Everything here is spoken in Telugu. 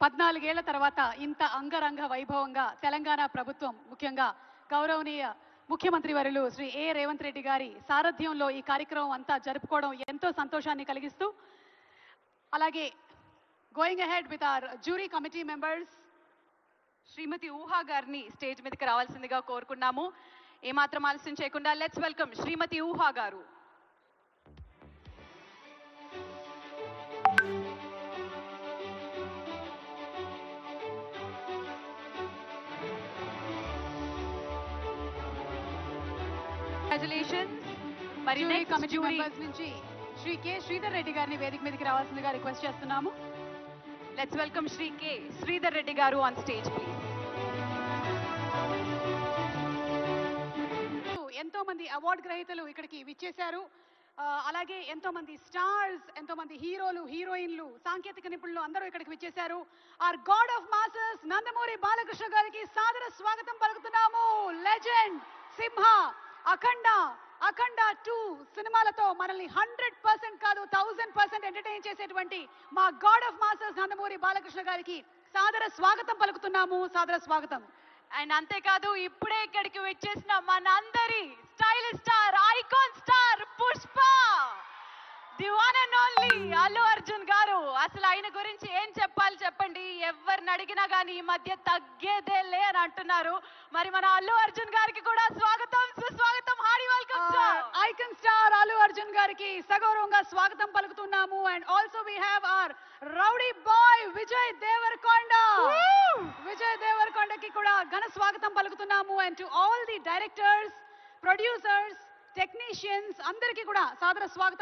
14 ఏళ్ల తర్వాత ఇంత అంగరంగ వైభవంగా తెలంగాణ ప్రభుత్వం ముఖ్యంగా గౌరవనీయ ముఖ్యమంత్రి వర్యులు శ్రీ ఏ రేవంత్ రెడ్డి గారి సారథ్యంలో ఈ కార్యక్రమం అంతా జరుపుకోవడం ఎంతో సంతోషాన్ని కలిగిస్తూ అలాగే going ahead with our jury committee members Shrimati Ooha గారిని స్టేజ్ మీదకి రావాల్సిందిగా కోరుకున్నాము. ఏమాత్రం ఆలస్యం చేయకుండా లెట్స్ వెల్కమ్ శ్రీమతి ఊహా గారు. కంగ్రాచులేషన్స్. మరి కమిటీ మెంబర్స్ నుంచి శ్రీ కె శ్రీధర్ రెడ్డి గారిని వేదిక మీదకి రావాల్సిందిగా రిక్వెస్ట్ చేస్తున్నాము. లెట్స్ వెల్కమ్ శ్రీ కె శ్రీధర్ రెడ్డి గారు ఆన్ స్టేజ్ ప్లీజ్. ఎంతో మంది అవార్డు గ్రహీతలు ఇక్కడికి విచ్చేశారు. అలాగే ఎంతో మంది స్టార్స్, ఎంతో మంది హీరోలు, హీరోయిన్లు, సాంకేతిక నిపుణులు అందరూ ఇక్కడికి విచ్చేశారు. Our God of masses Nandamuri Balakrishna గారికి సాదర స్వాగతం పలుకుతున్నాము. లెజెండ్, సింహ, అఖండ, అఖండ 2 సినిమాలతో మనల్ని 100% కాదు 1000% ఎంటర్టైన్ చేసేటువంటి మా God of masses Nandamuri Balakrishna గారికి సాదర స్వాగతం పలుకుతున్నాము. సాదర స్వాగతం. అండ్ అంతేకాదు ఇప్పుడే ఇక్కడికి వచ్చేసిన మనందరి stylish star, icon star Pushpa, the one and only Allu Arjun గారు. అసలు ఆయన గురించి ఏం చెప్పాలి చెప్పండి. ఎవరిని అడిగినా కానీ ఈ మధ్య తగ్గేదే లే అని అంటున్నారు. మరి మన అల్లు అర్జున్ గారికి కూడా స్వాగతం, సుస్వాగతం. Hearty welcome sir. Icon star Allu Arjun గారికి సగౌరవంగా స్వాగతం పలుకుతున్నాము. And also we have our rowdy boy Vijay Deverakonda. Vijay దేవరకొండకి కూడా ఘన స్వాగతం పలుకుతున్నాము. And to all the directors, producers, technicians అందరికీ కూడా సాదర స్వాగతం.